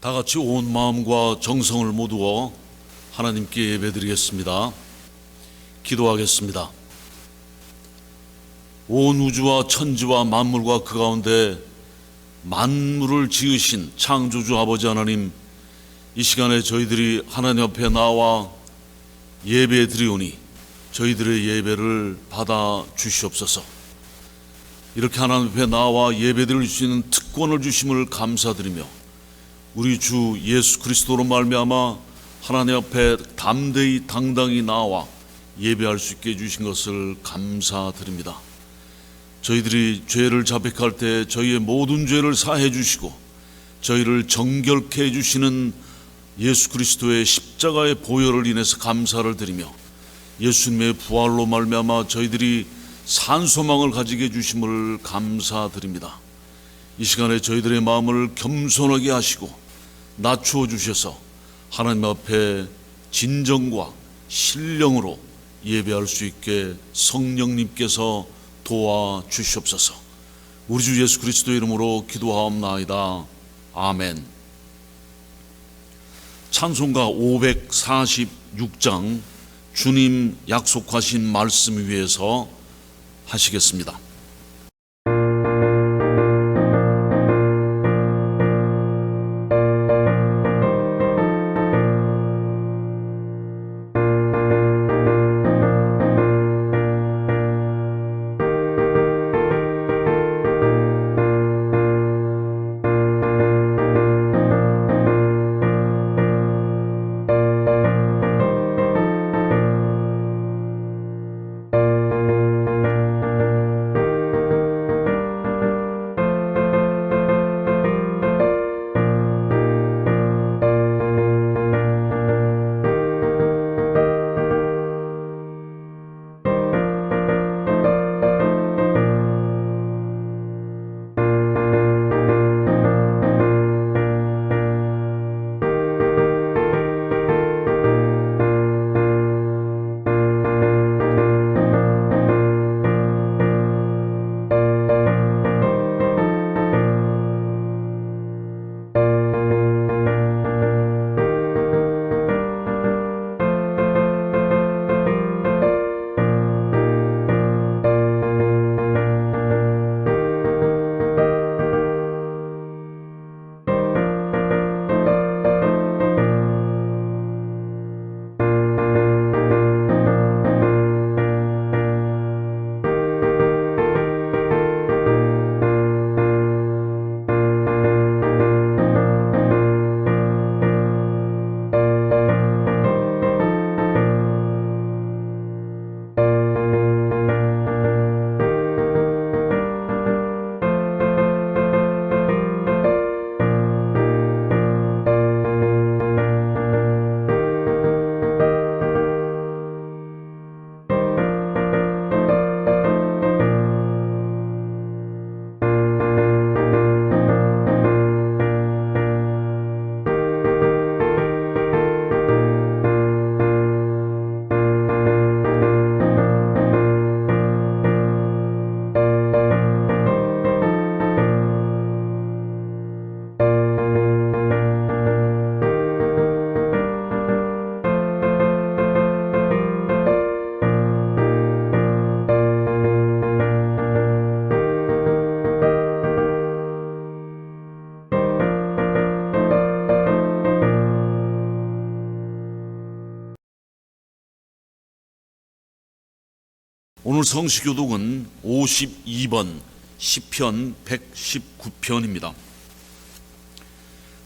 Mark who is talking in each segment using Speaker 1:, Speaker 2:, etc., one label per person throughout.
Speaker 1: 다 같이 온 마음과 정성을 모두어 하나님께 예배드리겠습니다. 기도하겠습니다. 온 우주와 천지와 만물과 그 가운데 만물을 지으신 창조주 아버지 하나님, 이 시간에 저희들이 하나님 앞에 나와 예배 드리오니 저희들의 예배를 받아 주시옵소서. 이렇게 하나님 앞에 나와 예배 드릴 수 있는 특권을 주심을 감사드리며 우리 주 예수 그리스도로 말미암아 하나님 앞에 담대히 당당히 나와 예배할 수 있게 해주신 것을 감사드립니다. 저희들이 죄를 자백할 때 저희의 모든 죄를 사해 주시고 저희를 정결케 해주시는 예수 그리스도의 십자가의 보혈을 인해서 감사를 드리며 예수님의 부활로 말미암아 저희들이 산소망을 가지게 해주심을 감사드립니다. 이 시간에 저희들의 마음을 겸손하게 하시고 낮추어 주셔서 하나님 앞에 진정과 신령으로 예배할 수 있게 성령님께서 도와주시옵소서. 우리 주 예수 그리스도의 이름으로 기도하옵나이다. 아멘. 찬송가 546장 주님 약속하신 말씀 위에서 하시겠습니다. 오늘 성시교독은 52번 시편 119편입니다.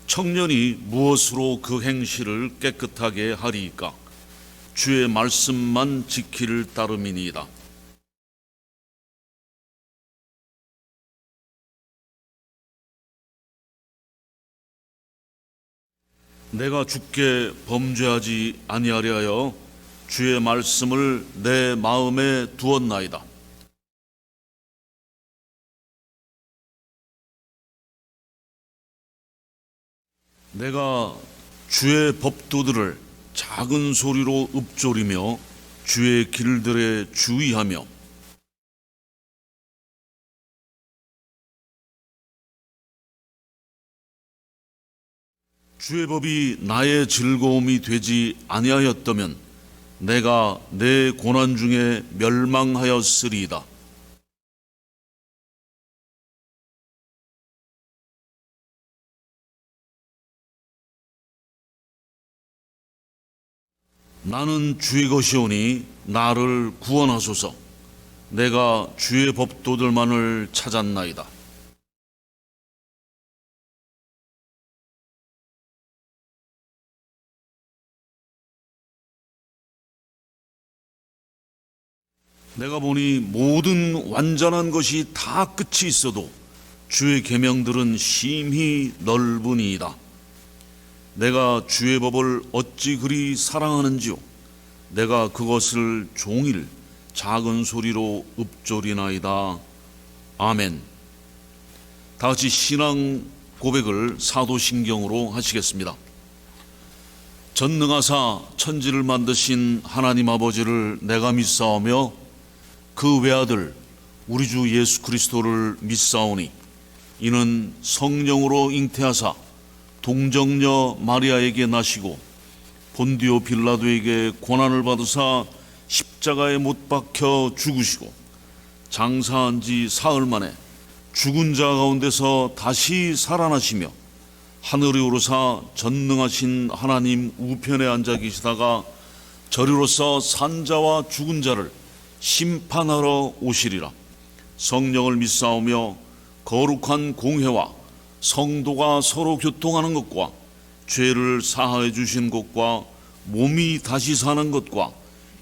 Speaker 1: 청년이 무엇으로 그 행실을 깨끗하게 하리이까? 주의 말씀만 지키를 따름이니이다. 내가 주께 범죄하지 아니하려 하여 주의 말씀을 내 마음에 두었나이다. 내가 주의 법도들을 작은 소리로 읊조리며 주의 길들에 주의하며 주의 법이 나의 즐거움이 되지 아니하였다면 내가 내 고난 중에 멸망하였으리이다. 나는 주의 것이오니 나를 구원하소서. 내가 주의 법도들만을 찾았나이다. 내가 보니 모든 완전한 것이 다 끝이 있어도 주의 계명들은 심히 넓으니이다. 내가 주의 법을 어찌 그리 사랑하는지요. 내가 그것을 종일 작은 소리로 읊조리나이다. 아멘. 다 같이 신앙 고백을 사도신경으로 하시겠습니다. 전능하사 천지를 만드신 하나님 아버지를 내가 믿사오며 그 외아들 우리 주 예수 그리스도를 믿사오니 이는 성령으로 잉태하사 동정녀 마리아에게 나시고 본디오 빌라도에게 고난을 받으사 십자가에 못 박혀 죽으시고 장사한 지 사흘 만에 죽은 자 가운데서 다시 살아나시며 하늘에 오르사 전능하신 하나님 우편에 앉아 계시다가 저리로서 산자와 죽은 자를 심판하러 오시리라. 성령을 믿사오며 거룩한 공회와 성도가 서로 교통하는 것과 죄를 사하여 주신 것과 몸이 다시 사는 것과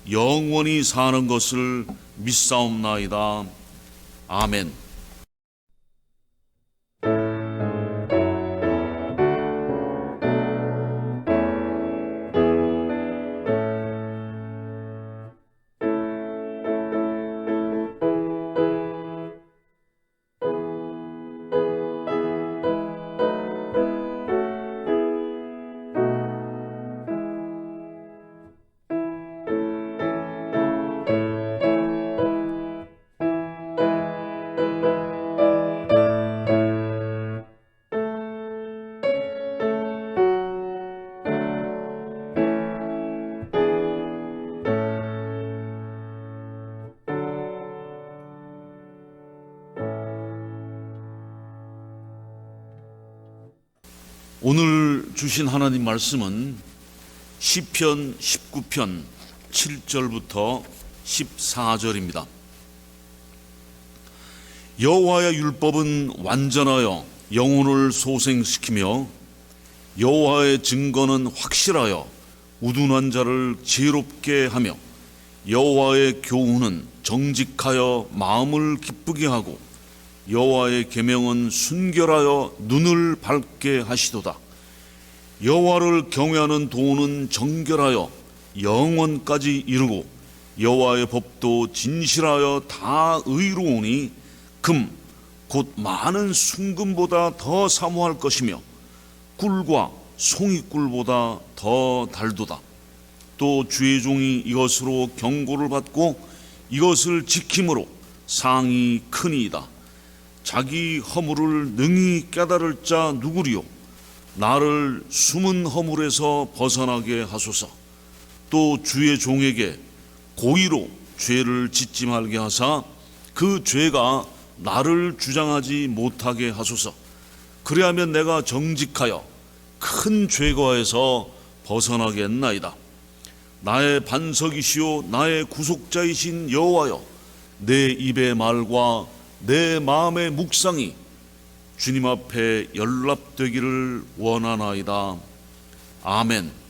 Speaker 1: 영원히 사는 것을 믿사옵나이다. 아멘. 오늘 주신 하나님 말씀은 시편 19편 7절부터 14절입니다. 여호와의 율법은 완전하여 영혼을 소생시키며 여호와의 증거는 확실하여 우둔한 자를 지혜롭게 하며 여호와의 교훈은 정직하여 마음을 기쁘게 하고 여호와의 계명은 순결하여 눈을 밝게 하시도다. 여호와를 경외하는 도는 정결하여 영원까지 이르고 여호와의 법도 진실하여 다 의로우니 금 곧 많은 순금보다 더 사모할 것이며 꿀과 송이꿀보다 더 달도다. 또 주의 종이 이것으로 경고를 받고 이것을 지킴으로 상이 크니이다. 자기 허물을 능히 깨달을 자 누구리요? 나를 숨은 허물에서 벗어나게 하소서. 또 주의 종에게 고의로 죄를 짓지 말게 하사 그 죄가 나를 주장하지 못하게 하소서. 그리하면 내가 정직하여 큰 죄과에서 벗어나겠나이다. 나의 반석이시오 나의 구속자이신 여호와여, 내 입의 말과 내 마음의 묵상이 주님 앞에 연락되기를 원하나이다. 아멘.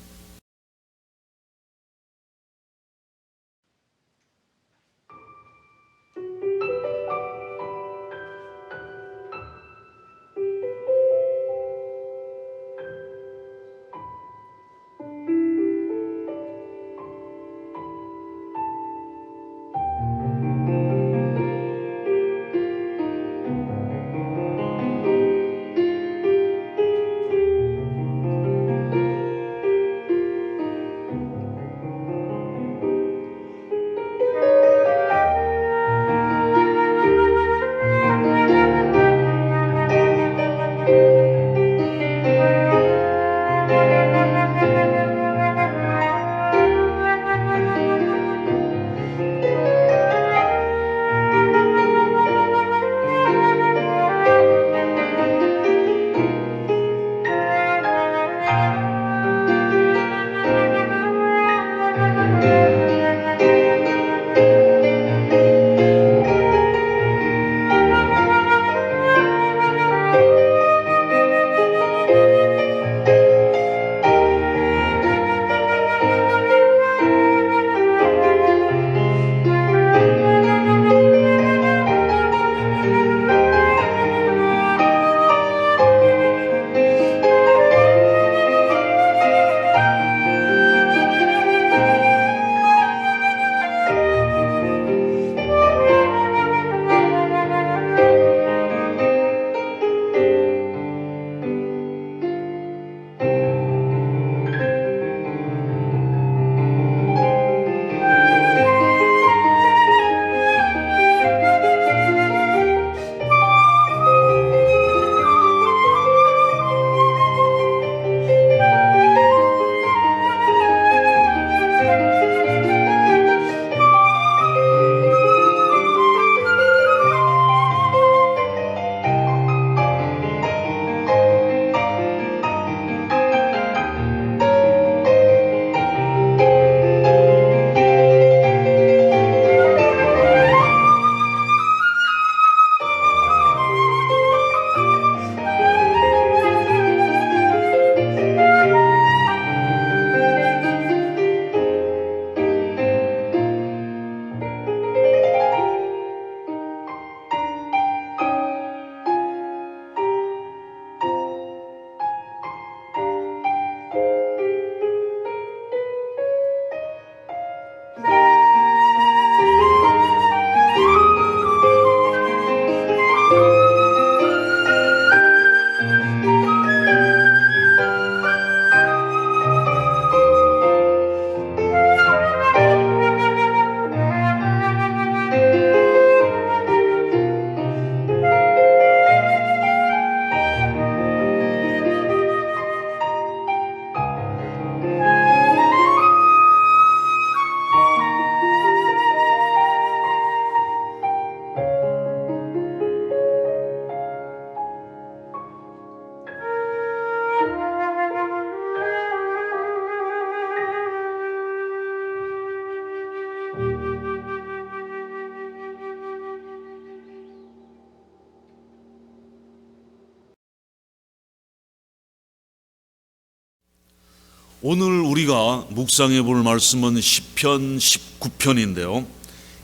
Speaker 1: 오늘 우리가 묵상해 볼 말씀은 시편 19편인데요.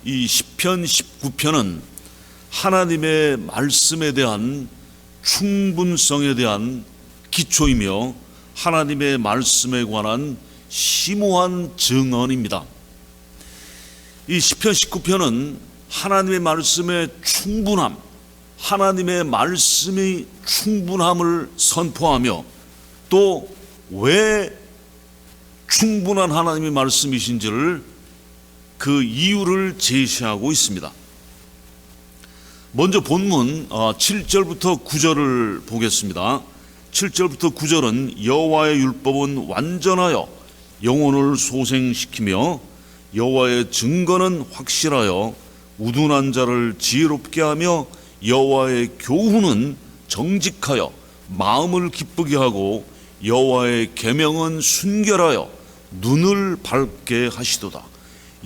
Speaker 1: 이 시편 19편은 하나님의 말씀에 대한 충분성에 대한 기초이며 하나님의 말씀에 관한 심오한 증언입니다. 이 시편 19편은 하나님의 말씀의 충분함, 하나님의 말씀의 충분함을 선포하며 또 왜 충분한 하나님의 말씀이신지를 그 이유를 제시하고 있습니다. 먼저 본문 7절부터 9절을 보겠습니다. 7절부터 9절은 여호와의 율법은 완전하여 영혼을 소생시키며 여호와의 증거는 확실하여 우둔한 자를 지혜롭게 하며 여호와의 교훈은 정직하여 마음을 기쁘게 하고 여호와의 계명은 순결하여 눈을 밝게 하시도다.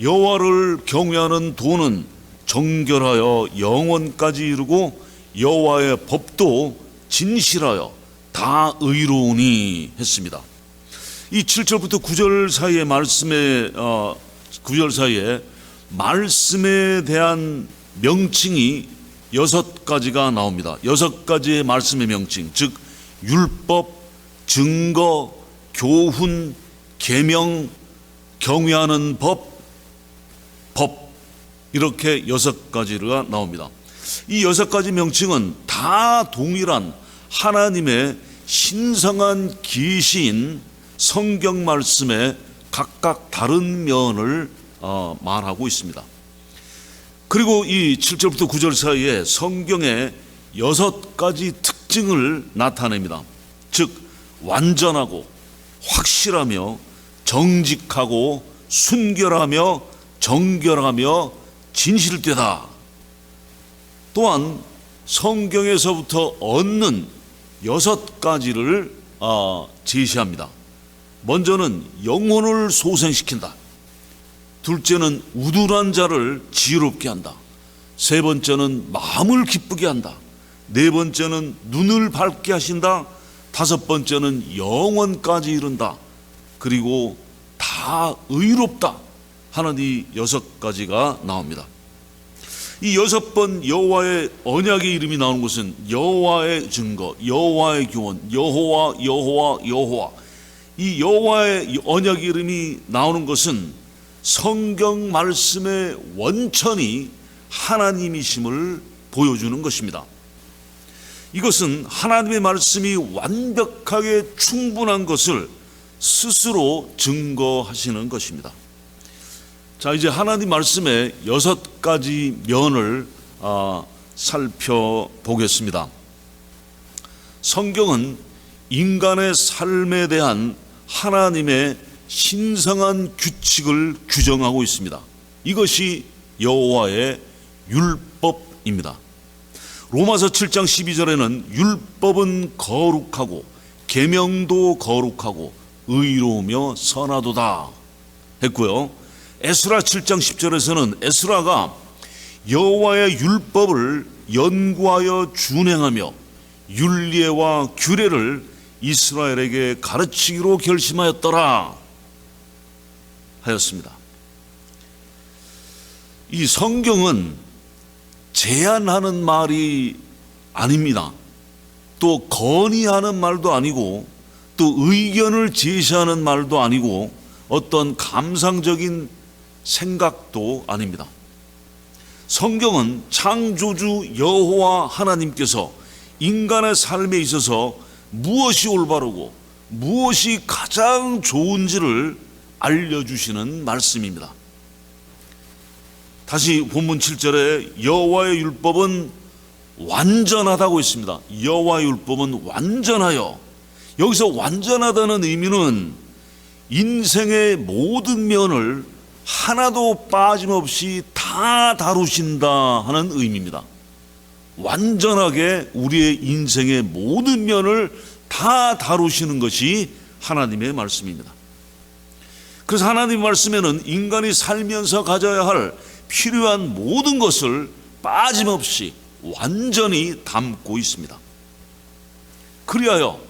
Speaker 1: 여호와를 경외하는 도는 정결하여 영원까지 이르고 여호와의 법도 진실하여 다 의로우니 했습니다. 이 7절부터 9절 사이의 말씀에 대한 명칭이 6가지가 나옵니다. 6가지의 말씀의 명칭, 즉 율법, 증거, 교훈, 계명, 경외하는 법 이렇게 6가지가 나옵니다. 이 6가지 명칭은 다 동일한 하나님의 신성한 계시인 성경 말씀의 각각 다른 면을 말하고 있습니다. 그리고 이 7절부터 9절 사이에 성경의 6가지 특징을 나타냅니다. 즉 완전하고 확실하며 정직하고 순결하며 정결하며 진실되다. 또한 성경에서부터 얻는 6가지를 제시합니다. 먼저는 영혼을 소생시킨다. 둘째는 우둔한 자를 지혜롭게 한다. 세 번째는 마음을 기쁘게 한다. 네 번째는 눈을 밝게 하신다. 다섯 번째는 영원까지 이른다. 그리고 다 의롭다 하는 이 6가지가 나옵니다. 이 6번 여호와의 언약의 이름이 나오는 것은 여호와의 증거, 여호와의 교훈, 여호와, 이 여호와의 언약의 이름이 나오는 것은 성경 말씀의 원천이 하나님이심을 보여주는 것입니다. 이것은 하나님의 말씀이 완벽하게 충분한 것을 스스로 증거하시는 것입니다. 자, 이제 하나님 말씀의 6가지 면을 살펴보겠습니다. 성경은 인간의 삶에 대한 하나님의 신성한 규칙을 규정하고 있습니다. 이것이 여호와의 율법입니다. 로마서 7장 12절에는 율법은 거룩하고 계명도 거룩하고 의로우며 선하도다 했고요. 에스라 7장 10절에서는 에스라가 여호와의 율법을 연구하여 준행하며 율례와 규례를 이스라엘에게 가르치기로 결심하였더라 하였습니다. 이 성경은 제안하는 말이 아닙니다. 또 건의하는 말도 아니고 또 의견을 제시하는 말도 아니고 어떤 감상적인 생각도 아닙니다. 성경은 창조주 여호와 하나님께서 인간의 삶에 있어서 무엇이 올바르고 무엇이 가장 좋은지를 알려주시는 말씀입니다. 다시 본문 7절에 여호와의 율법은 완전하다고 했습니다. 여호와의 율법은 완전하여, 여기서 완전하다는 의미는 인생의 모든 면을 하나도 빠짐없이 다 다루신다 하는 의미입니다. 완전하게 우리의 인생의 모든 면을 다 다루시는 것이 하나님의 말씀입니다. 그래서 하나님 말씀에는 인간이 살면서 가져야 할 필요한 모든 것을 빠짐없이 완전히 담고 있습니다. 그리하여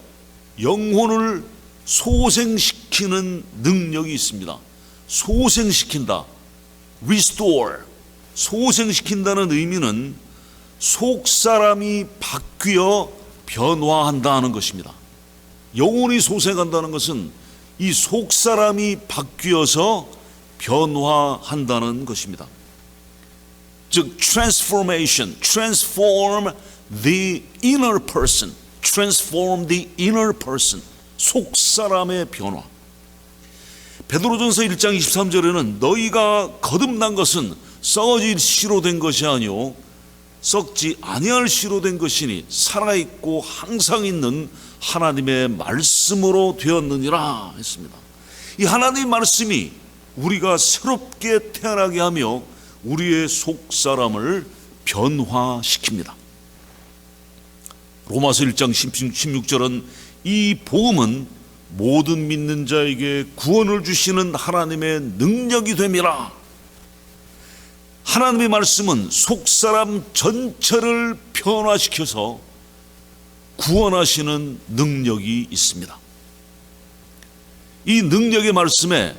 Speaker 1: 영혼을 소생시키는 능력이 있습니다. 소생시킨다, restore. 소생시킨다는 의미는 속사람이 바뀌어 변화한다는 것입니다. 영혼이 소생한다는 것은 이 속사람이 바뀌어서 변화한다는 것입니다. 즉 transformation, transform the inner person, transform the inner person, 속사람의 변화. 베드로전서 1장 23절에는 너희가 거듭난 것은 썩어질 씨로 된 것이 아니요 썩지 아니할 씨로 된 것이니 살아있고 항상 있는 하나님의 말씀으로 되었느니라 했습니다. 이 하나님의 말씀이 우리가 새롭게 태어나게 하며 우리의 속사람을 변화시킵니다. 로마서 1장 16절은 이 복음은 모든 믿는 자에게 구원을 주시는 하나님의 능력이 됨이라. 하나님의 말씀은 속사람 전체를 변화시켜서 구원하시는 능력이 있습니다. 이 능력의 말씀에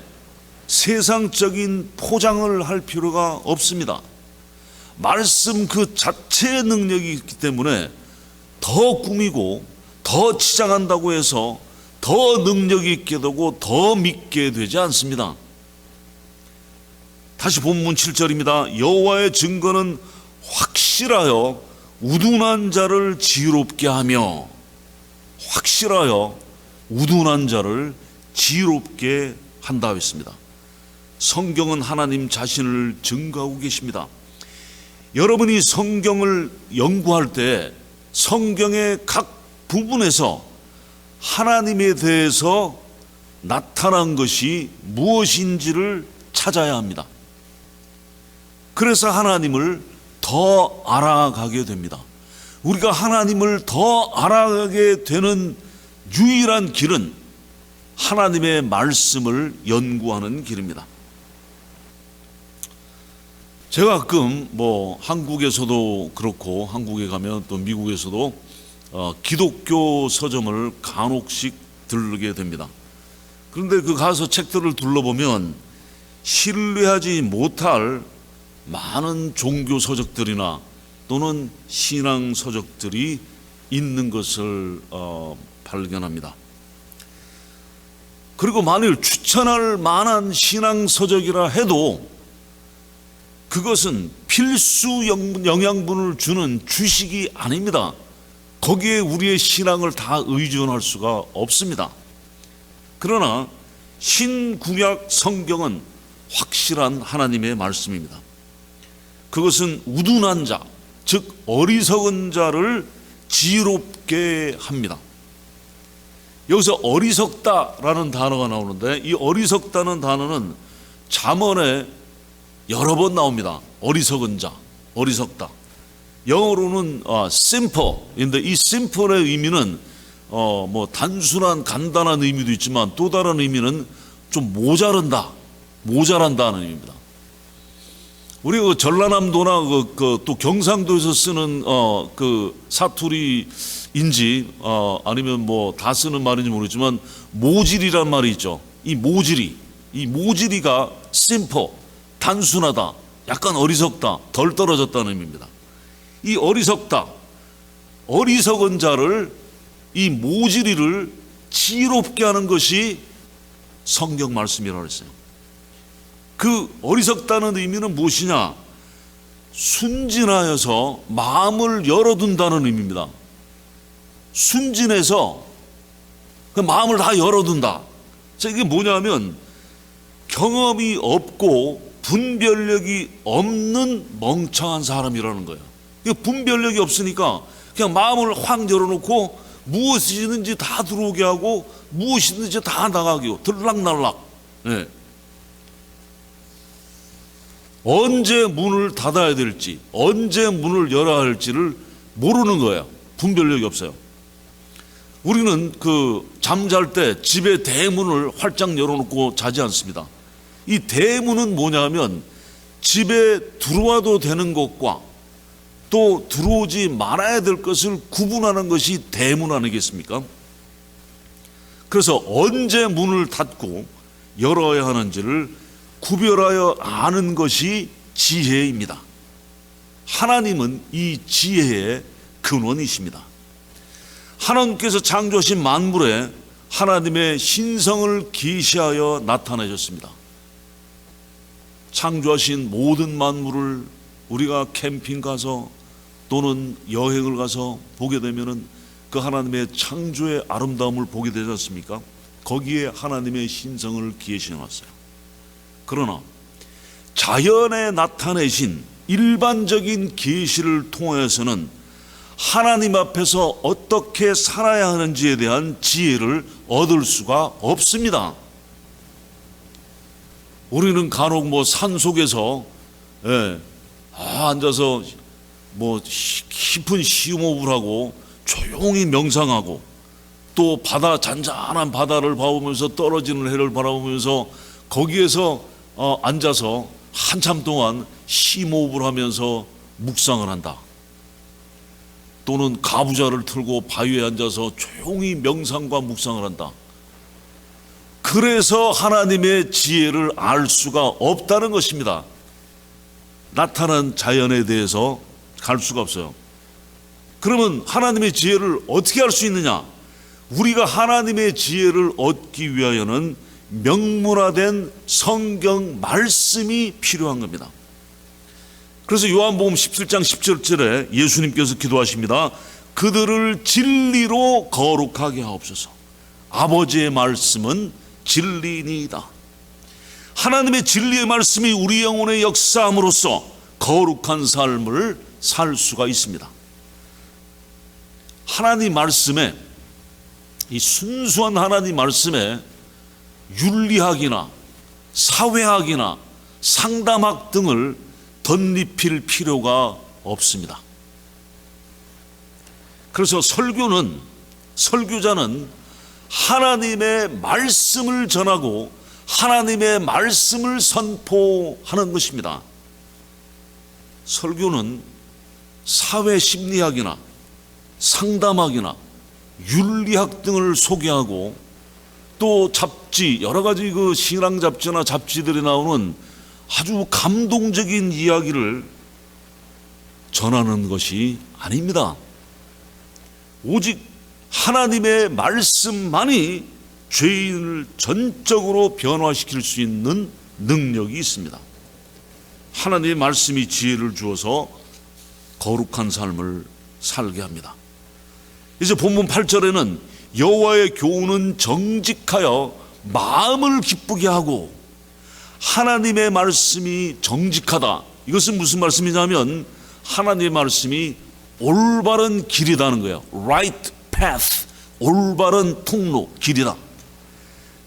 Speaker 1: 세상적인 포장을 할 필요가 없습니다. 말씀 그 자체의 능력이 있기 때문에 더 꾸미고 더 치장한다고 해서 더 능력이 있게 되고 더 믿게 되지 않습니다. 다시 본문 7절입니다. 여호와의 증거는 확실하여 우둔한 자를 지혜롭게 하며, 확실하여 우둔한 자를 지혜롭게 한다 했습니다. 성경은 하나님 자신을 증거하고 계십니다. 여러분이 성경을 연구할 때 성경의 각 부분에서 하나님에 대해서 나타난 것이 무엇인지를 찾아야 합니다. 그래서 하나님을 더 알아가게 됩니다. 우리가 하나님을 더 알아가게 되는 유일한 길은 하나님의 말씀을 연구하는 길입니다. 제가 가끔 한국에서도 그렇고 한국에 가면 또 미국에서도 기독교 서점을 간혹씩 들르게 됩니다. 그런데 그 가서 책들을 둘러보면 신뢰하지 못할 많은 종교 서적들이나 또는 신앙 서적들이 있는 것을 발견합니다. 그리고 만일 추천할 만한 신앙 서적이라 해도 그것은 필수 영양분을 주는 주식이 아닙니다. 거기에 우리의 신앙을 다 의존할 수가 없습니다. 그러나 신구약 성경은 확실한 하나님의 말씀입니다. 그것은 우둔한 자, 즉 어리석은 자를 지혜롭게 합니다. 여기서 어리석다라는 단어가 나오는데 이 어리석다는 단어는 잠언에 여러 번 나옵니다. 어리석은 자, 어리석다. 영어로는 simple인데 이 simple의 의미는 단순한 간단한 의미도 있지만 또 다른 의미는 좀 모자란다는 의미입니다. 우리가 그 전라남도나 또 경상도에서 쓰는 그 사투리인지 아니면 다 쓰는 말인지 모르겠지만 모질이란 말이 있죠. 이 모질이가 simple, 단순하다, 약간 어리석다, 덜 떨어졌다는 의미입니다. 이 어리석은 자를, 이 모질이를 지혜롭게 하는 것이 성경 말씀이라고 했어요. 그 어리석다는 의미는 무엇이냐? 순진하여서 마음을 열어둔다는 의미입니다. 순진해서 그 마음을 다 열어둔다. 자, 이게 뭐냐면 경험이 없고 분별력이 없는 멍청한 사람이라는 거예요. 분별력이 없으니까 그냥 마음을 확 열어놓고 무엇이든지 다 들어오게 하고 무엇이든지 다 나가게 하고 들락날락. 네. 언제 문을 닫아야 될지, 언제 문을 열어야 할지를 모르는 거예요. 분별력이 없어요. 우리는 잠잘 때 집의 대문을 활짝 열어놓고 자지 않습니다. 이 대문은 뭐냐면 집에 들어와도 되는 것과 또 들어오지 말아야 될 것을 구분하는 것이 대문 아니겠습니까? 그래서 언제 문을 닫고 열어야 하는지를 구별하여 아는 것이 지혜입니다. 하나님은 이 지혜의 근원이십니다. 하나님께서 창조하신 만물에 하나님의 신성을 계시하여 나타내셨습니다. 창조하신 모든 만물을 우리가 캠핑 가서 또는 여행을 가서 보게 되면은 그 하나님의 창조의 아름다움을 보게 되지 않습니까? 거기에 하나님의 신성을 계시해 놨어요. 그러나 자연에 나타내신 일반적인 계시를 통해서는 하나님 앞에서 어떻게 살아야 하는지에 대한 지혜를 얻을 수가 없습니다. 우리는 간혹 산속에서 앉아서 깊은 심호흡을 하고 조용히 명상하고 또 바다, 잔잔한 바다를 바라보면서 떨어지는 해를 바라보면서 거기에서 앉아서 한참 동안 심호흡을 하면서 묵상을 한다. 또는 가부좌를 틀고 바위에 앉아서 조용히 명상과 묵상을 한다. 그래서 하나님의 지혜를 알 수가 없다는 것입니다. 나타난 자연에 대해서 갈 수가 없어요. 그러면 하나님의 지혜를 어떻게 알 수 있느냐? 우리가 하나님의 지혜를 얻기 위하여는 명문화된 성경 말씀이 필요한 겁니다. 그래서 요한복음 17장 17절에 예수님께서 기도하십니다. 그들을 진리로 거룩하게 하옵소서. 아버지의 말씀은 진리니이다. 하나님의 진리의 말씀이 우리 영혼에 역사함으로써 거룩한 삶을 살 수가 있습니다. 하나님 말씀에, 이 순수한 하나님 말씀에 윤리학이나 사회학이나 상담학 등을 덧입힐 필요가 없습니다. 그래서 설교자는 하나님의 말씀을 전하고 하나님의 말씀을 선포하는 것입니다. 설교는 사회심리학이나 상담학이나 윤리학 등을 소개하고 또 잡지, 여러 가지 그 신앙 잡지나 잡지들이 나오는 아주 감동적인 이야기를 전하는 것이 아닙니다. 오직 하나님의 말씀만이 죄인을 전적으로 변화시킬 수 있는 능력이 있습니다. 하나님의 말씀이 지혜를 주어서 거룩한 삶을 살게 합니다. 이제 본문 8절에는 여호와의 교훈은 정직하여 마음을 기쁘게 하고, 하나님의 말씀이 정직하다. 이것은 무슨 말씀이냐면 하나님의 말씀이 올바른 길이라는 거예요. Right path, 올바른 통로, 길이다.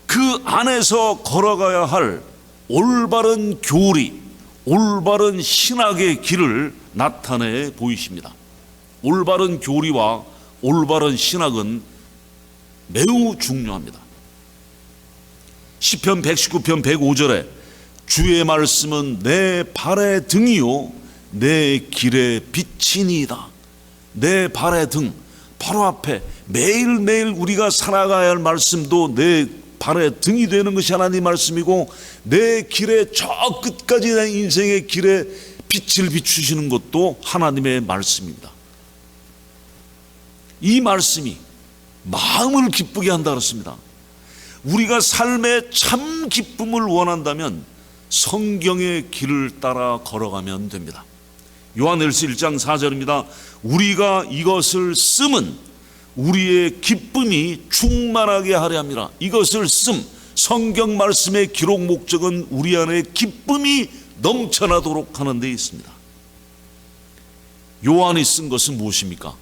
Speaker 1: 그 안에서 걸어가야 할 올바른 교리, 올바른 신학의 길을 나타내 보이십니다. 올바른 교리와 올바른 신학은 매우 중요합니다. 시편 119편 105절에 주의 말씀은 내 발의 등이요 내 길의 빛이니이다. 내 발의 등, 바로 앞에 매일매일 우리가 살아가야 할 말씀도 내 발의 등이 되는 것이 하나님 말씀이고, 내 길의 저 끝까지 내 인생의 길에 빛을 비추시는 것도 하나님의 말씀입니다. 이 말씀이 마음을 기쁘게 한다 그랬습니다. 우리가 삶의 참 기쁨을 원한다면 성경의 길을 따라 걸어가면 됩니다. 요한일서 1장 4절입니다. 우리가 이것을 쓰면 우리의 기쁨이 충만하게 하려 함이라. 이것을 성경 말씀의 기록 목적은 우리 안에 기쁨이 넘쳐나도록 하는 데 있습니다. 요한이 쓴 것은 무엇입니까?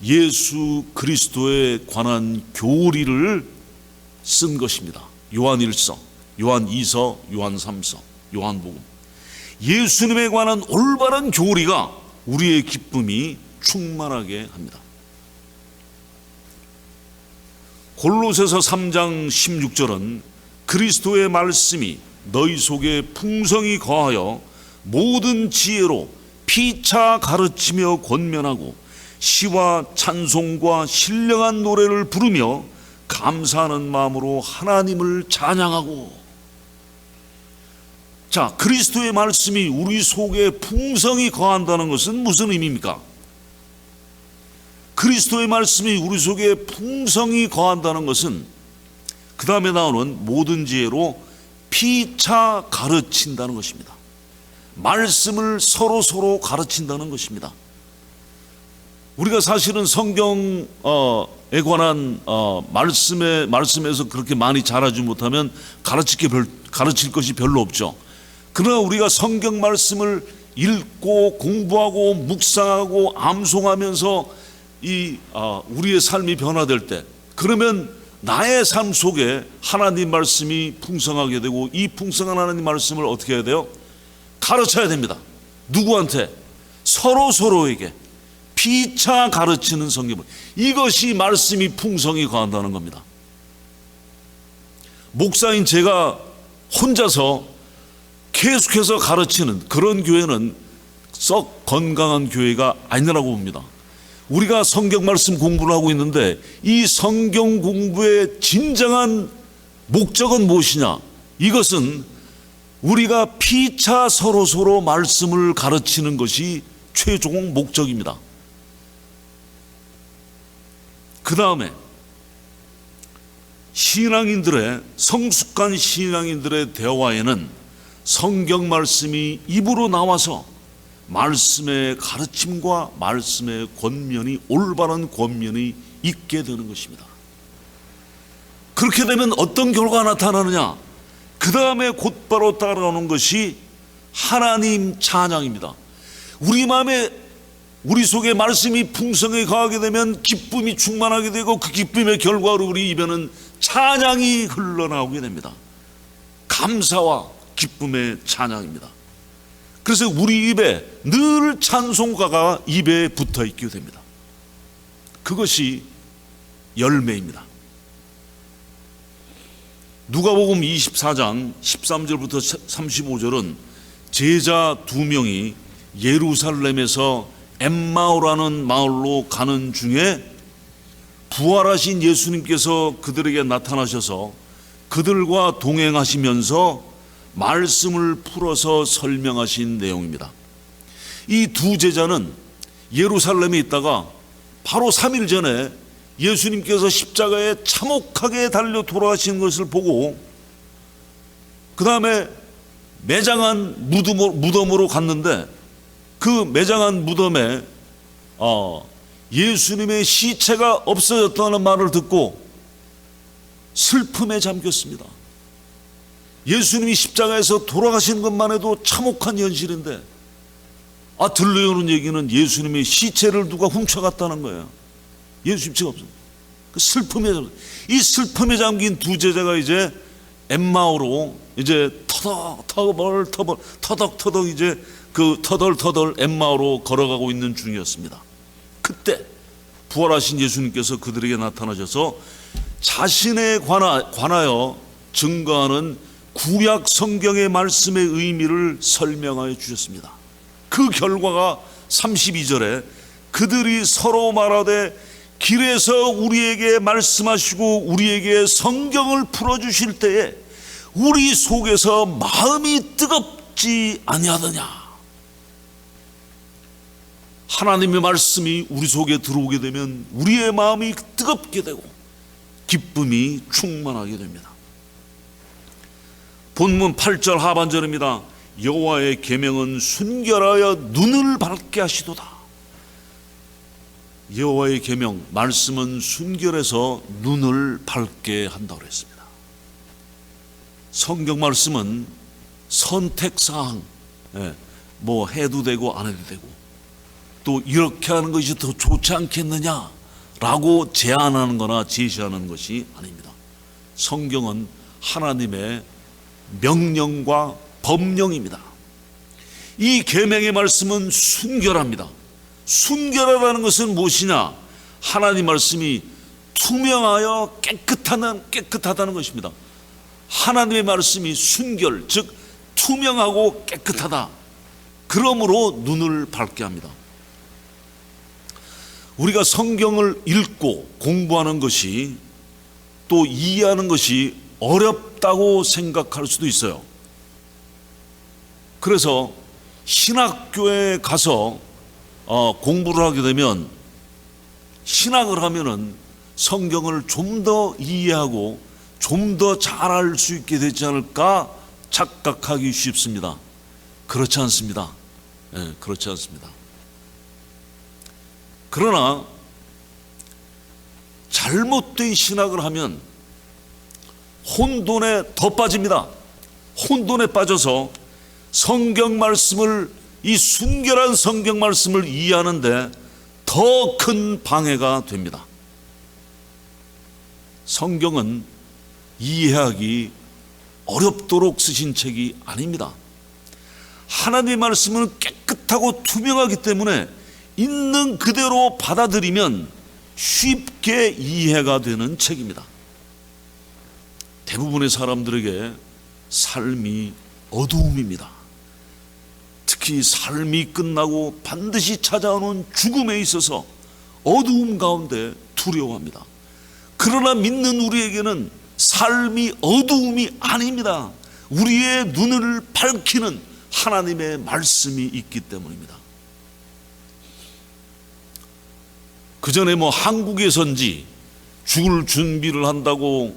Speaker 1: 예수 그리스도에 관한 교리를 쓴 것입니다. 요한 1서, 요한 2서, 요한 3서, 요한복음. 예수님에 관한 올바른 교리가 우리의 기쁨이 충만하게 합니다. 골로새서 3장 16절은 그리스도의 말씀이 너희 속에 풍성히 거하여 모든 지혜로 피차 가르치며 권면하고 시와 찬송과 신령한 노래를 부르며 감사하는 마음으로 하나님을 찬양하고, 자, 그리스도의 말씀이 우리 속에 풍성히 거한다는 것은 무슨 의미입니까? 그리스도의 말씀이 우리 속에 풍성히 거한다는 것은 그 다음에 나오는 모든 지혜로 피차 가르친다는 것입니다. 말씀을 서로 가르친다는 것입니다. 우리가 사실은 성경에 관한 말씀에서 그렇게 많이 잘하지 못하면 가르칠 것이 별로 없죠. 그러나 우리가 성경 말씀을 읽고 공부하고 묵상하고 암송하면서 우리의 삶이 변화될 때, 그러면 나의 삶 속에 하나님 말씀이 풍성하게 되고, 이 풍성한 하나님 말씀을 어떻게 해야 돼요? 가르쳐야 됩니다. 누구한테? 서로에게 피차 가르치는 성경을. 이것이 말씀이 풍성히 거한다는 겁니다. 목사인 제가 혼자서 계속해서 가르치는 그런 교회는 썩 건강한 교회가 아니라고 봅니다. 우리가 성경 말씀 공부를 하고 있는데, 이 성경 공부의 진정한 목적은 무엇이냐? 이것은 우리가 피차 서로 말씀을 가르치는 것이 최종 목적입니다. 그 다음에 성숙한 신앙인들의 대화에는 성경 말씀이 입으로 나와서 말씀의 가르침과 말씀의 권면이, 올바른 권면이 있게 되는 것입니다. 그렇게 되면 어떤 결과가 나타나느냐? 그 다음에 곧바로 따라오는 것이 하나님 찬양입니다. 우리 속에 말씀이 풍성히 거하게 되면 기쁨이 충만하게 되고, 그 기쁨의 결과로 우리 입에는 찬양이 흘러나오게 됩니다. 감사와 기쁨의 찬양입니다. 그래서 우리 입에 늘 찬송가가 입에 붙어 있게 됩니다. 그것이 열매입니다. 누가복음 24장 13절부터 35절은 제자 2명이 예루살렘에서 엠마오라는 마을로 가는 중에 부활하신 예수님께서 그들에게 나타나셔서 그들과 동행하시면서 말씀을 풀어서 설명하신 내용입니다. 이 두 제자는 예루살렘에 있다가 바로 3일 전에 예수님께서 십자가에 참혹하게 달려 돌아가신 것을 보고, 그 다음에 매장한 무덤으로 갔는데, 그 매장한 무덤에 예수님의 시체가 없어졌다는 말을 듣고 슬픔에 잠겼습니다. 예수님이 십자가에서 돌아가신 것만 해도 참혹한 현실인데, 들려오는 얘기는 예수님의 시체를 누가 훔쳐갔다는 거예요. 예수 시체가 없어요. 이 슬픔에 잠긴 두 제자가 이제 엠마오로 이제 터덕터덕 이제 그 터덜터덜 엠마오로 걸어가고 있는 중이었습니다. 그때 부활하신 예수님께서 그들에게 나타나셔서 자신에 관하여 증거하는 구약 성경의 말씀의 의미를 설명하여 주셨습니다. 그 결과가 32절에 그들이 서로 말하되 길에서 우리에게 말씀하시고 우리에게 성경을 풀어주실 때에 우리 속에서 마음이 뜨겁지 아니하더냐. 하나님의 말씀이 우리 속에 들어오게 되면 우리의 마음이 뜨겁게 되고 기쁨이 충만하게 됩니다. 본문 8절 하반절입니다. 여호와의 계명은 순결하여 눈을 밝게 하시도다. 여호와의 계명, 말씀은 순결해서 눈을 밝게 한다고 했습니다. 성경 말씀은 선택사항, 뭐 해도 되고 안 해도 되고, 또 이렇게 하는 것이 더 좋지 않겠느냐라고 제안하는 거나 제시하는 것이 아닙니다. 성경은 하나님의 명령과 법령입니다. 이 계명의 말씀은 순결합니다. 순결하다는 것은 무엇이냐? 하나님 말씀이 투명하여 깨끗하다는 것입니다. 하나님의 말씀이 순결, 즉 투명하고 깨끗하다. 그러므로 눈을 밝게 합니다. 우리가 성경을 읽고 공부하는 것이, 또 이해하는 것이 어렵다고 생각할 수도 있어요. 그래서 신학교에 가서 공부를 하게 되면, 신학을 하면은 성경을 좀 더 이해하고 좀 더 잘 알 수 있게 되지 않을까 착각하기 쉽습니다. 그렇지 않습니다. 그렇지 않습니다. 그러나 잘못된 신학을 하면 혼돈에 더 빠집니다. 혼돈에 빠져서 성경 말씀을, 이 순결한 성경 말씀을 이해하는데 더 큰 방해가 됩니다. 성경은 이해하기 어렵도록 쓰신 책이 아닙니다. 하나님의 말씀은 깨끗하고 투명하기 때문에 있는 그대로 받아들이면 쉽게 이해가 되는 책입니다. 대부분의 사람들에게 삶이 어두움입니다. 특히 삶이 끝나고 반드시 찾아오는 죽음에 있어서 어두움 가운데 두려워합니다. 그러나 믿는 우리에게는 삶이 어두움이 아닙니다. 우리의 눈을 밝히는 하나님의 말씀이 있기 때문입니다. 그 전에 한국에선지 죽을 준비를 한다고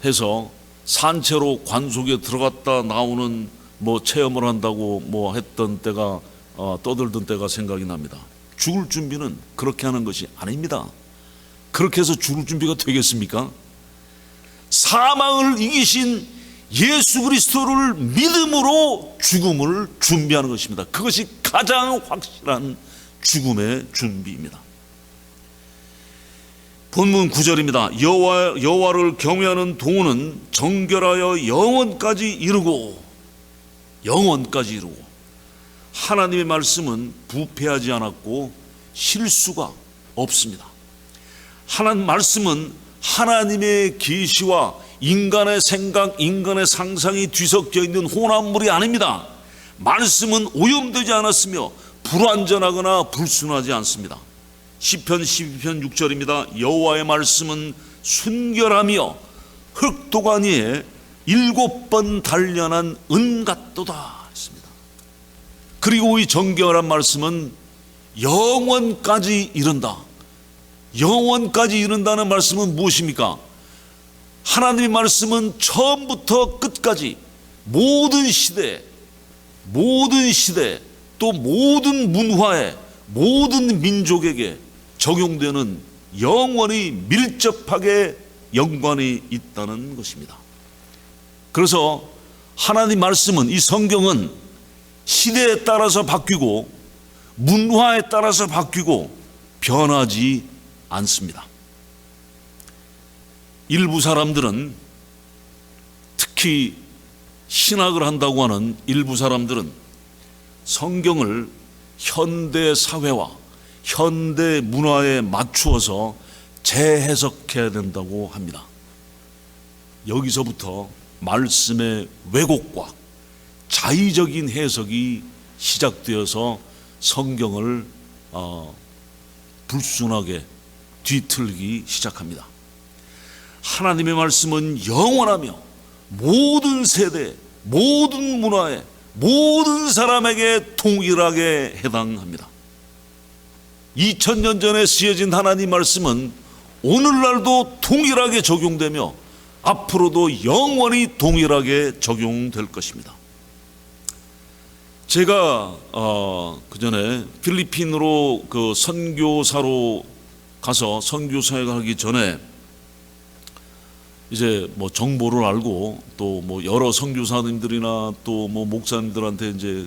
Speaker 1: 해서 산채로 관속에 들어갔다 나오는 체험을 한다고 했던 때가 떠들던 때가 생각이 납니다. 죽을 준비는 그렇게 하는 것이 아닙니다. 그렇게 해서 죽을 준비가 되겠습니까? 사망을 이기신 예수 그리스도를 믿음으로 죽음을 준비하는 것입니다. 그것이 가장 확실한 죽음의 준비입니다. 본문 9절입니다. 여호와를 경외하는 동원은 정결하여 영원까지 이르고 하나님의 말씀은 부패하지 않았고 실수가 없습니다. 하나님 말씀은 하나님의 계시와 인간의 생각, 인간의 상상이 뒤섞여 있는 혼합물이 아닙니다. 말씀은 오염되지 않았으며 불완전하거나 불순하지 않습니다. 시편 12편 6절입니다. 여호와의 말씀은 순결하며 흙도가니에 7번 단련한 은 같도다 했습니다. 그리고 이 정결한 말씀은 영원까지 이른다. 영원까지 이른다는 말씀은 무엇입니까? 하나님의 말씀은 처음부터 끝까지 모든 시대 또 모든 문화에, 모든 민족에게 적용되는 영원히 밀접하게 연관이 있다는 것입니다. 그래서 하나님 말씀은, 이 성경은 시대에 따라서 바뀌고 문화에 따라서 바뀌고 변하지 않습니다. 일부 사람들은, 특히 신학을 한다고 하는 일부 사람들은 성경을 현대 사회와 현대 문화에 맞추어서 재해석해야 된다고 합니다. 여기서부터 말씀의 왜곡과 자의적인 해석이 시작되어서 성경을 불순하게 뒤틀기 시작합니다. 하나님의 말씀은 영원하며 모든 세대, 모든 문화에, 모든 사람에게 동일하게 해당합니다. 2000년 전에 쓰여진 하나님 말씀은 오늘날도 동일하게 적용되며 앞으로도 영원히 동일하게 적용될 것입니다. 제가 그 전에 필리핀으로 선교사로 가서 선교사역을 하기 전에 이제 정보를 알고 또 여러 선교사님들이나 또 목사님들한테 이제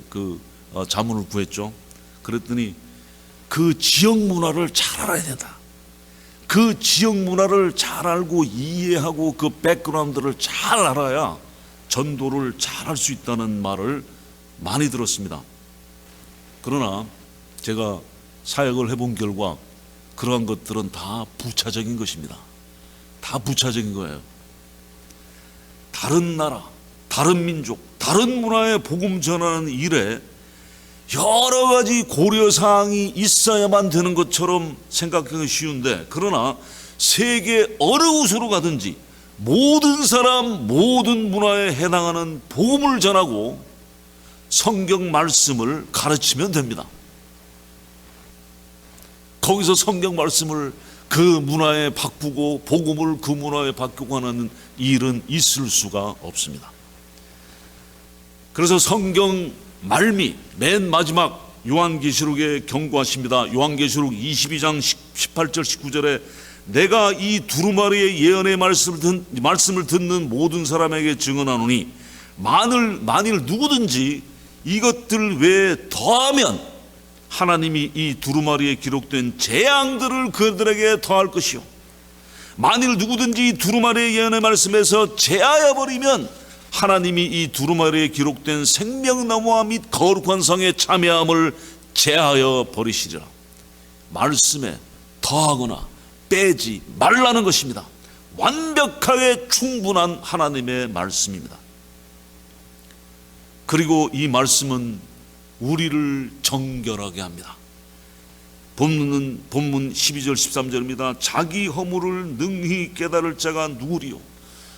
Speaker 1: 자문을 구했죠. 그랬더니 그 지역 문화를 잘 알아야 된다. 그 지역 문화를 잘 알고 이해하고 그 백그라운드를 잘 알아야 전도를 잘 할 수 있다는 말을 많이 들었습니다. 그러나 제가 사역을 해본 결과 그러한 것들은 다 부차적인 것입니다. 다 부차적인 거예요. 다른 나라, 다른 민족, 다른 문화에 복음 전하는 일에 여러 가지 고려사항이 있어야만 되는 것처럼 생각하기 쉬운데, 그러나 세계 어느 곳으로 가든지 모든 사람, 모든 문화에 해당하는 복음을 전하고 성경 말씀을 가르치면 됩니다. 거기서 성경 말씀을 그 문화에 바꾸고 복음을 그 문화에 바꾸고 하는 일은 있을 수가 없습니다. 그래서 성경 말미 맨 마지막 요한계시록에 경고하십니다. 요한계시록 22장 18절 19절에 내가 이 두루마리의 예언의 말씀을 듣는 모든 사람에게 증언하노니 만일 누구든지 이것들 외에 더하면 하나님이 이 두루마리에 기록된 재앙들을 그들에게 더할 것이요 만일 누구든지 이 두루마리의 예언의 말씀에서 제하여 버리면 하나님이 이 두루마리에 기록된 생명나무와 및 거룩한 성의 참여함을 제하여 버리시리라. 말씀에 더하거나 빼지 말라는 것입니다. 완벽하게 충분한 하나님의 말씀입니다. 그리고 이 말씀은 우리를 정결하게 합니다. 본문 12절 13절입니다. 자기 허물을 능히 깨달을 자가 누구리요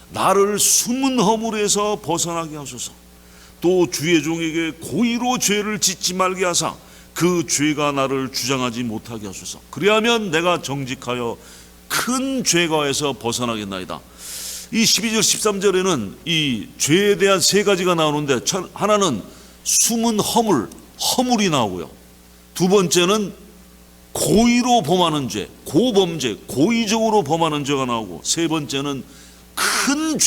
Speaker 1: 나를 숨은 허물에서 벗어나게 하소서. 또 주의 종에게 고의로 죄를 짓지 말게 하사 그 죄가 나를 주장하지 못하게 하소서. 그리하면 내가 정직하여 큰 죄가에서 벗어나겠나이다. 이 12절 13절에는 이 죄에 대한 세 가지가 나오는데 하나는 숨은 허물이 나오고요. 두 번째는 고의로 범하는 죄, 고범죄, 고의적으로 범하는 죄가 나오고, 세 번째는 큰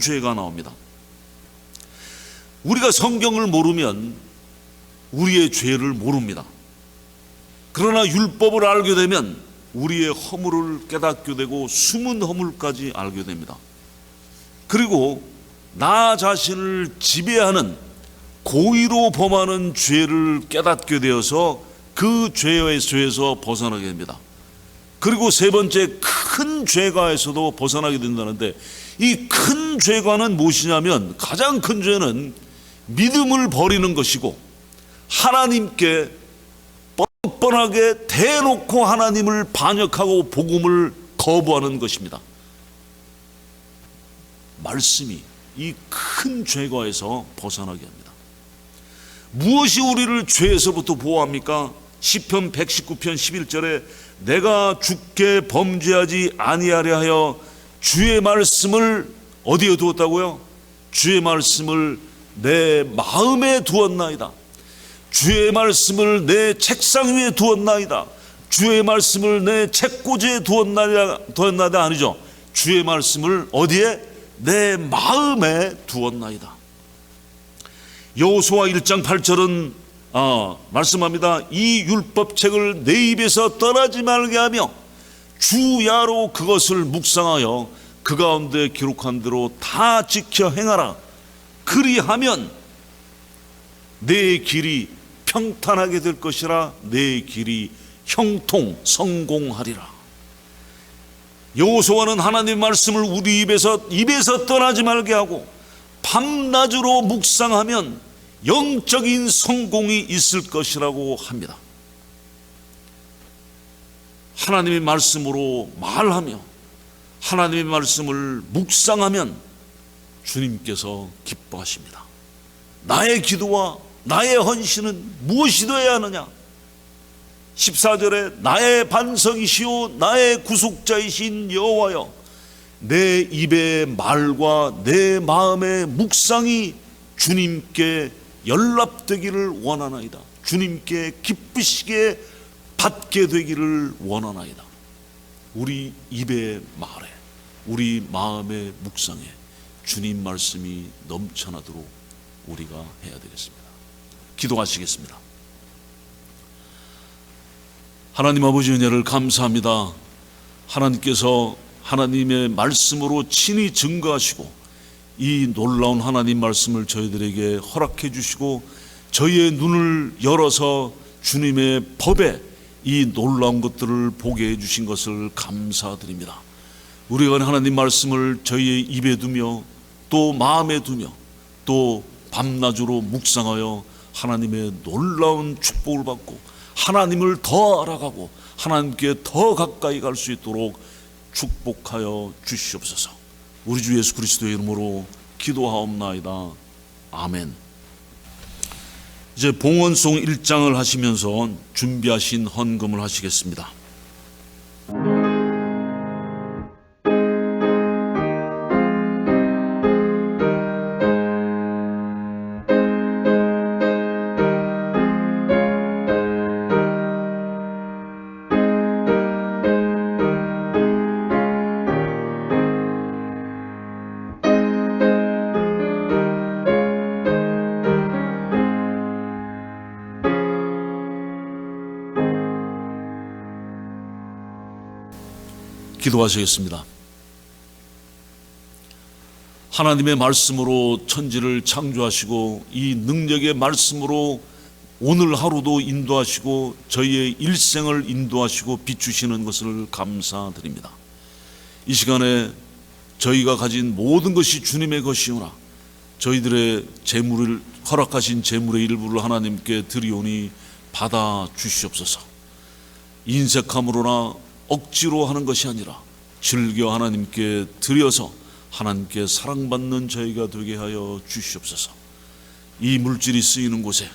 Speaker 1: 죄가 나옵니다. 우리가 성경을 모르면 우리의 죄를 모릅니다. 그러나 율법을 알게 되면 우리의 허물을 깨닫게 되고 숨은 허물까지 알게 됩니다. 그리고 나 자신을 지배하는 고의로 범하는 죄를 깨닫게 되어서 그 죄에서 벗어나게 됩니다. 그리고 세 번째 큰 죄가에서도 벗어나게 된다는데, 이 큰 죄가는 무엇이냐면 가장 큰 죄는 믿음을 버리는 것이고 하나님께 뻔뻔하게 대놓고 하나님을 반역하고 복음을 거부하는 것입니다. 말씀이 이 큰 죄가에서 벗어나게 합니다. 무엇이 우리를 죄에서부터 보호합니까? 시편 119편 11절에 내가 주께 범죄하지 아니하려 하여 주의 말씀을 어디에 두었다고요? 주의 말씀을 내 마음에 두었나이다. 주의 말씀을 내 책상 위에 두었나이다. 주의 말씀을 내 책꽂이에 두었나이다 아니죠. 주의 말씀을 어디에? 내 마음에 두었나이다. 여호수아 1장 8절은 말씀합니다. 이 율법책을 내 입에서 떠나지 말게 하며 주야로 그것을 묵상하여 그 가운데 기록한 대로 다 지켜 행하라. 그리하면 내 길이 평탄하게 될 것이라. 내 길이 형통 성공하리라. 여호수아는 하나님의 말씀을 우리 입에서 떠나지 말게 하고 밤낮으로 묵상하면 영적인 성공이 있을 것이라고 합니다. 하나님의 말씀으로 말하며 하나님의 말씀을 묵상하면 주님께서 기뻐하십니다. 나의 기도와 나의 헌신은 무엇이 되어야 하느냐? 14절에 나의 반석이시오 나의 구속자이신 여호와여, 내 입의 말과 내 마음의 묵상이 주님께 연락되기를 원하나이다. 주님께 기쁘시게 받게 되기를 원하나이다. 우리 입의 말에 우리 마음의 묵상에 주님 말씀이 넘쳐나도록 우리가 해야 되겠습니다. 기도하시겠습니다. 하나님 아버지 은혜를 감사합니다. 하나님께서 하나님의 말씀으로 친히 증거하시고 이 놀라운 하나님 말씀을 저희들에게 허락해 주시고 저희의 눈을 열어서 주님의 법에 이 놀라운 것들을 보게 해 주신 것을 감사드립니다. 우리가 하나님 말씀을 저희의 입에 두며 또 마음에 두며 또 밤낮으로 묵상하여 하나님의 놀라운 축복을 받고 하나님을 더 알아가고 하나님께 더 가까이 갈 수 있도록 축복하여 주시옵소서. 우리 주 예수 그리스도의 이름으로 기도하옵나이다. 아멘. 이제 봉헌송 1장을 하시면서 준비하신 헌금을 하시겠습니다. 기도하시겠습니다. 하나님의 말씀으로 천지를 창조하시고 이 능력의 말씀으로 오늘 하루도 인도하시고 저희의 일생을 인도하시고 비추시는 것을 감사드립니다. 이 시간에 저희가 가진 모든 것이 주님의 것이오나 저희들의 재물을 허락하신 재물의 일부를 하나님께 드리오니 받아 주시옵소서. 인색함으로나 억지로 하는 것이 아니라 즐겨 하나님께 드려서 하나님께 사랑받는 저희가 되게 하여 주시옵소서. 이 물질이 쓰이는 곳에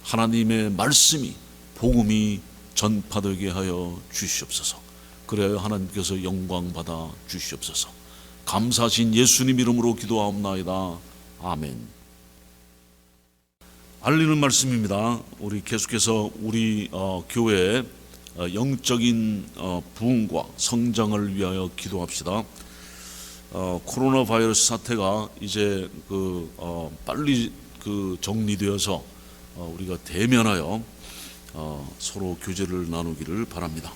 Speaker 1: 하나님의 말씀이 복음이 전파되게 하여 주시옵소서. 그래야 하나님께서 영광 받아 주시옵소서. 감사하신 예수님 이름으로 기도하옵나이다. 아멘. 알리는 말씀입니다. 우리 계속해서 우리 교회 영적인 부흥과 성장을 위하여 기도합시다. 코로나 바이러스 사태가 이제 빨리 정리되어서 우리가 대면하여 서로 교제를 나누기를 바랍니다.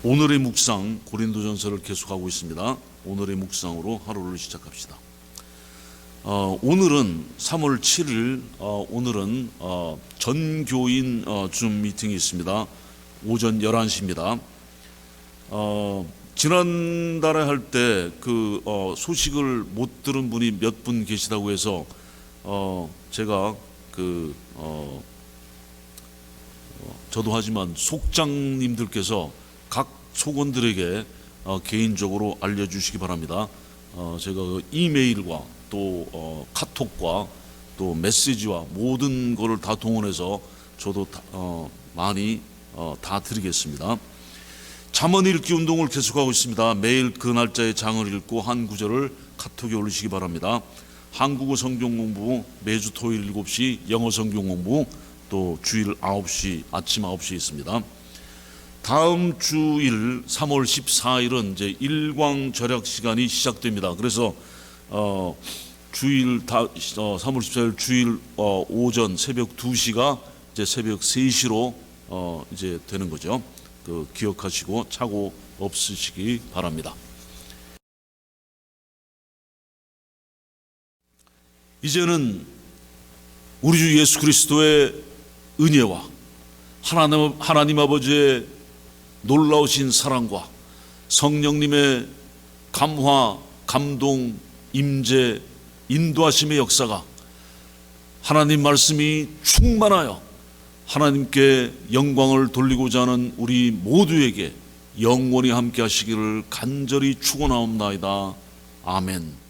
Speaker 1: 오늘의 묵상 고린도전서를 계속하고 있습니다. 오늘의 묵상으로 하루를 시작합시다. 오늘은 3월 7일 오늘은 전교인 줌 미팅이 있습니다. 오전 11시입니다. 지난달에 할 때 소식을 못 들은 분이 몇 분 계시다고 해서 제가 저도 하지만 속장님들께서 각 속원들에게 개인적으로 알려주시기 바랍니다. 제가 이메일과 또 카톡과 또 메시지와 모든 것을 다 동원해서 저도 많이 다 드리겠습니다. 잠언 읽기 운동을 계속하고 있습니다. 매일 그 날짜의 장을 읽고 한 구절을 카톡에 올리시기 바랍니다. 한국어 성경 공부 매주 토요일 7시, 영어 성경 공부 또 주일 9시, 아침 9시에 있습니다. 다음 주일 3월 14일은 이제 일광 절약 시간이 시작됩니다. 그래서 주일 3월 14일 주일 오전 새벽 2시가 이제 새벽 3시로 이제 되는 거죠. 기억하시고 착오 없으시기 바랍니다. 이제는 우리 주 예수 그리스도의 은혜와 하나님 아버지의 놀라우신 사랑과 성령님의 감화, 감동, 임재, 인도하심의 역사가 하나님 말씀이 충만하여 하나님께 영광을 돌리고자 하는 우리 모두에게 영원히 함께 하시기를 간절히 축원하옵나이다. 아멘.